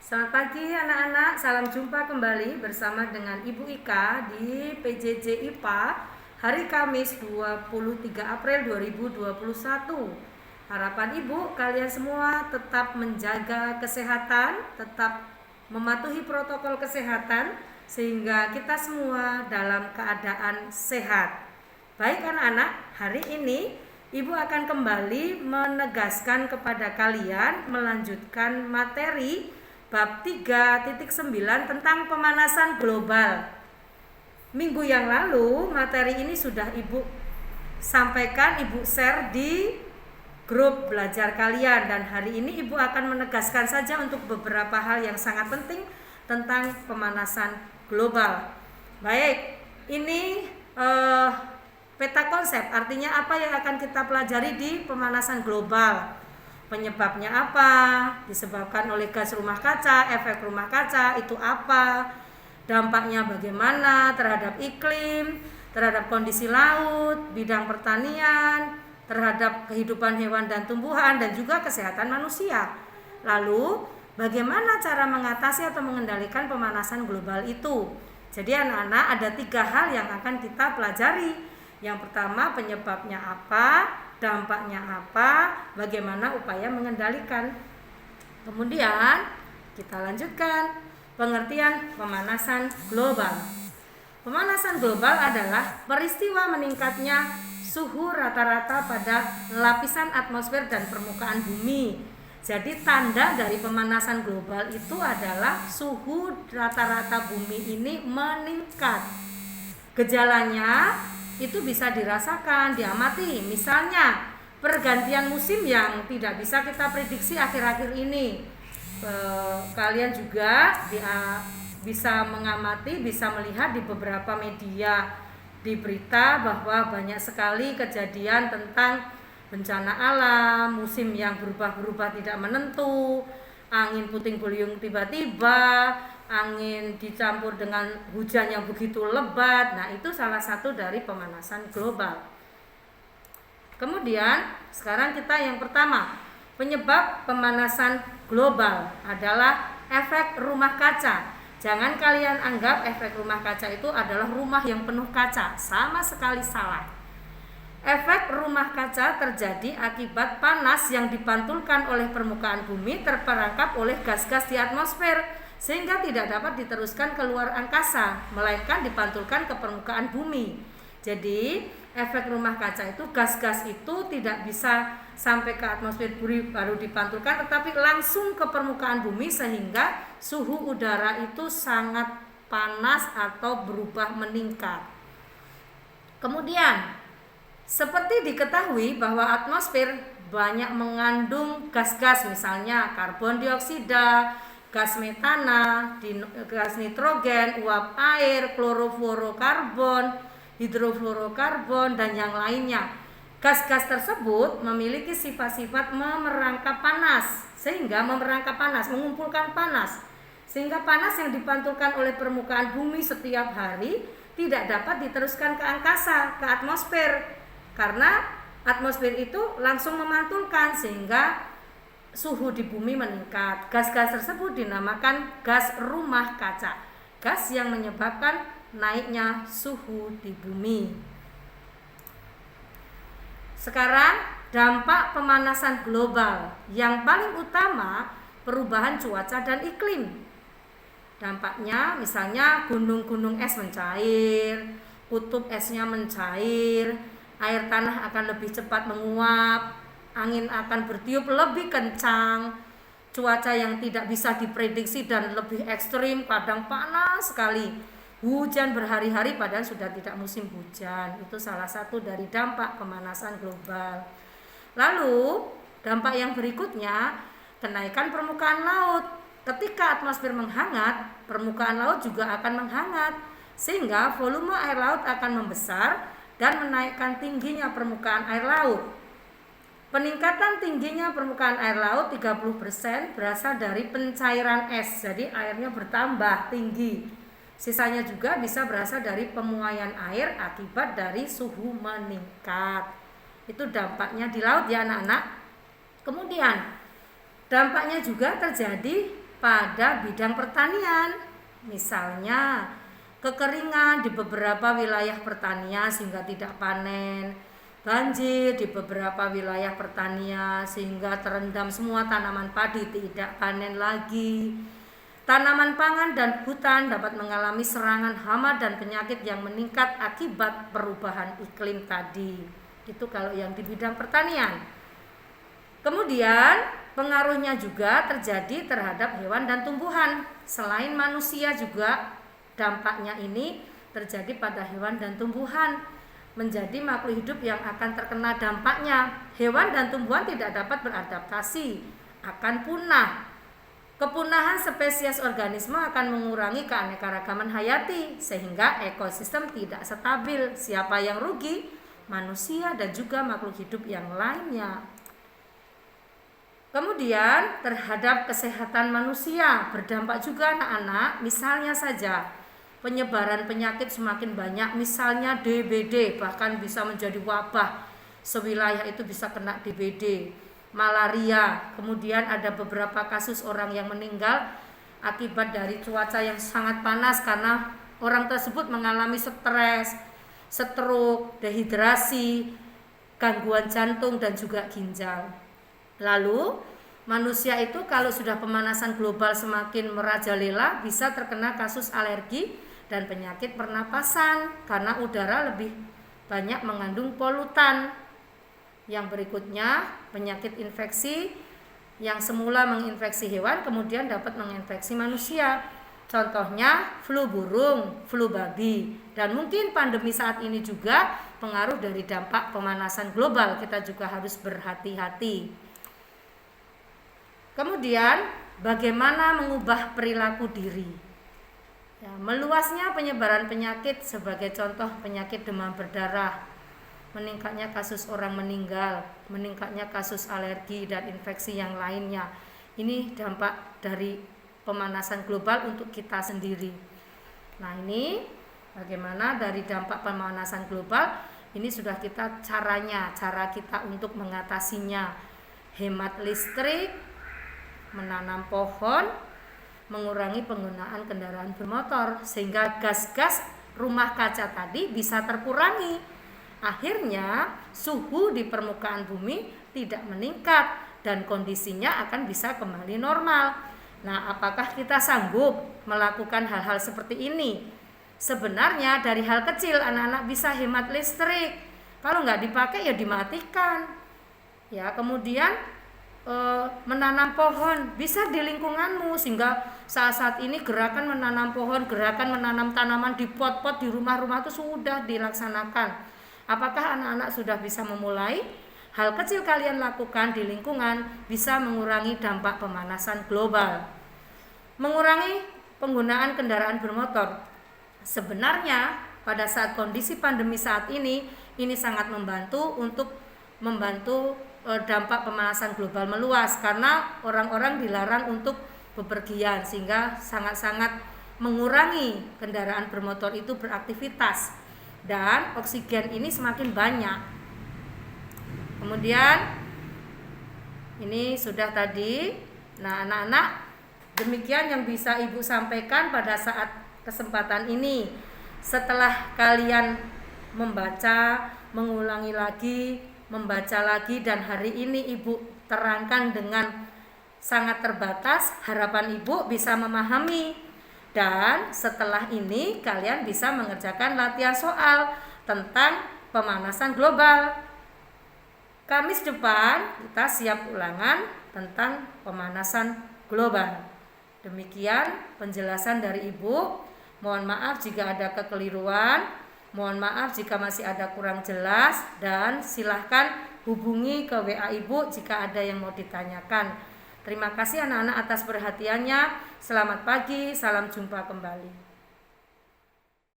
Selamat pagi anak-anak, salam jumpa kembali bersama dengan Ibu Ika di PJJ IPA hari Kamis 23 April 2021. Harapan Ibu kalian semua tetap menjaga kesehatan, tetap mematuhi protokol kesehatan sehingga kita semua dalam keadaan sehat. Baik anak-anak, hari ini Ibu akan kembali menegaskan kepada kalian melanjutkan materi bab 3.9 tentang pemanasan global. Minggu yang lalu materi ini sudah Ibu sampaikan, Ibu share di grup belajar kalian, dan hari ini Ibu akan menegaskan saja untuk beberapa hal yang sangat penting tentang pemanasan global. Baik, ini peta konsep, artinya apa yang akan kita pelajari di pemanasan global. Penyebabnya apa, disebabkan oleh gas rumah kaca, efek rumah kaca itu apa, dampaknya bagaimana terhadap iklim, terhadap kondisi laut, bidang pertanian, terhadap kehidupan hewan dan tumbuhan, dan juga kesehatan manusia. Lalu bagaimana cara mengatasi atau mengendalikan pemanasan global itu? Jadi anak-anak, ada 3 hal yang akan kita pelajari. Yang pertama, penyebabnya apa, dampaknya apa, bagaimana upaya mengendalikan. Kemudian kita lanjutkan pengertian pemanasan global. Pemanasan global adalah peristiwa meningkatnya suhu rata-rata pada lapisan atmosfer dan permukaan bumi. Jadi tanda dari pemanasan global itu adalah suhu rata-rata bumi ini meningkat. Gejalanya itu bisa dirasakan, diamati. Misalnya pergantian musim yang tidak bisa kita prediksi akhir-akhir ini. Kalian juga bisa mengamati, bisa melihat di beberapa media, di berita bahwa banyak sekali kejadian tentang bencana alam, musim yang berubah-berubah tidak menentu, angin puting beliung tiba-tiba, angin dicampur dengan hujan yang begitu lebat. Nah, itu salah satu dari pemanasan global. Kemudian sekarang kita yang pertama, penyebab pemanasan global adalah efek rumah kaca. Jangan kalian anggap efek rumah kaca itu adalah rumah yang penuh kaca, sama sekali salah. Efek rumah kaca terjadi akibat panas yang dipantulkan oleh permukaan bumi terperangkap oleh gas-gas di atmosfer, sehingga tidak dapat diteruskan keluar angkasa, melainkan dipantulkan ke permukaan bumi. Jadi efek rumah kaca itu, gas-gas itu tidak bisa sampai ke atmosfer baru dipantulkan, tetapi langsung ke permukaan bumi, sehingga suhu udara itu sangat panas atau berubah meningkat. Kemudian seperti diketahui bahwa atmosfer banyak mengandung gas-gas, misalnya karbon dioksida, gas metana, gas nitrogen, uap air, klorofluorokarbon, hidrofluorokarbon, dan yang lainnya. Gas-gas tersebut memiliki sifat-sifat memerangkap panas, sehingga memerangkap panas, mengumpulkan panas, sehingga panas yang dipantulkan oleh permukaan bumi setiap hari tidak dapat diteruskan ke angkasa, ke atmosfer, karena atmosfer itu langsung memantulkan, sehingga suhu di bumi meningkat. Gas-gas tersebut dinamakan gas rumah kaca, gas yang menyebabkan naiknya suhu di bumi. Sekarang dampak pemanasan global. Yang paling utama, perubahan cuaca dan iklim. Dampaknya misalnya gunung-gunung es mencair, kutub esnya mencair, air tanah akan lebih cepat menguap, angin akan bertiup lebih kencang, cuaca yang tidak bisa diprediksi dan lebih ekstrim, kadang panas sekali, hujan berhari-hari padahal sudah tidak musim hujan. Itu salah satu dari dampak pemanasan global. Lalu dampak yang berikutnya, kenaikan permukaan laut. Ketika atmosfer menghangat, permukaan laut juga akan menghangat, sehingga volume air laut akan membesar dan menaikkan tingginya permukaan air laut. Peningkatan tingginya permukaan air laut 30% berasal dari pencairan es, jadi airnya bertambah tinggi. Sisanya juga bisa berasal dari pemuaian air akibat dari suhu meningkat. Itu dampaknya di laut ya anak-anak. Kemudian dampaknya juga terjadi pada bidang pertanian. Misalnya kekeringan di beberapa wilayah pertanian sehingga tidak panen, banjir di beberapa wilayah pertanian sehingga terendam semua tanaman padi, tidak panen lagi. Tanaman pangan dan hutan dapat mengalami serangan hama dan penyakit yang meningkat akibat perubahan iklim tadi. Itu kalau yang di bidang pertanian. Kemudian pengaruhnya juga terjadi terhadap hewan dan tumbuhan. Selain manusia juga dampaknya ini terjadi pada hewan dan tumbuhan. Menjadi makhluk hidup yang akan terkena dampaknya. Hewan dan tumbuhan tidak dapat beradaptasi, akan punah. Kepunahan spesies organisme akan mengurangi keanekaragaman hayati sehingga ekosistem tidak stabil. Siapa yang rugi? Manusia dan juga makhluk hidup yang lainnya. Kemudian terhadap kesehatan manusia berdampak juga anak-anak. Misalnya saja penyebaran penyakit semakin banyak, misalnya DBD, bahkan bisa menjadi wabah. Sewilayah itu bisa kena DBD, malaria. Kemudian ada beberapa kasus orang yang meninggal akibat dari cuaca yang sangat panas karena orang tersebut mengalami stres, stroke, dehidrasi, gangguan jantung dan juga ginjal. Lalu manusia itu kalau sudah pemanasan global semakin merajalela bisa terkena kasus alergi dan penyakit pernapasan karena udara lebih banyak mengandung polutan. Yang berikutnya penyakit infeksi yang semula menginfeksi hewan kemudian dapat menginfeksi manusia. Contohnya flu burung, flu babi, dan mungkin pandemi saat ini juga pengaruh dari dampak pemanasan global. Kita juga harus berhati-hati. Kemudian bagaimana mengubah perilaku diri? Ya, meluasnya penyebaran penyakit sebagai contoh penyakit demam berdarah, meningkatnya kasus orang meninggal, meningkatnya kasus alergi dan infeksi yang lainnya. Ini dampak dari pemanasan global untuk kita sendiri. Nah, ini bagaimana dari dampak pemanasan global, ini sudah kita cara kita untuk mengatasinya. Hemat listrik, menanam pohon, mengurangi penggunaan kendaraan bermotor sehingga gas-gas rumah kaca tadi bisa terkurangi. Akhirnya suhu di permukaan bumi tidak meningkat dan kondisinya akan bisa kembali normal. Nah, apakah kita sanggup melakukan hal-hal seperti ini? Sebenarnya dari hal kecil anak-anak bisa hemat listrik. Kalau nggak dipakai ya dimatikan. Ya, kemudian menanam pohon bisa di lingkunganmu sehingga saat ini gerakan menanam pohon, gerakan menanam tanaman di pot-pot di rumah-rumah itu sudah dilaksanakan. Apakah anak-anak sudah bisa memulai? Hal kecil kalian lakukan di lingkungan bisa mengurangi dampak pemanasan global. Mengurangi penggunaan kendaraan bermotor. Sebenarnya pada saat kondisi pandemi saat ini sangat membantu untuk dampak pemanasan global meluas karena orang-orang dilarang untuk bepergian sehingga sangat-sangat mengurangi kendaraan bermotor itu beraktivitas dan oksigen ini semakin banyak. Kemudian ini sudah tadi. Nah, anak-anak, demikian yang bisa Ibu sampaikan pada saat kesempatan ini. Setelah kalian membaca, mengulangi lagi, membaca lagi, dan hari ini Ibu terangkan dengan sangat terbatas, harapan Ibu bisa memahami. Dan setelah ini kalian bisa mengerjakan latihan soal tentang pemanasan global. Kamis depan kita siap ulangan tentang pemanasan global. Demikian penjelasan dari Ibu. Mohon maaf jika ada kekeliruan. Mohon maaf jika masih ada kurang jelas dan silahkan hubungi ke WA Ibu jika ada yang mau ditanyakan. Terima kasih anak-anak atas perhatiannya. Selamat pagi, salam jumpa kembali.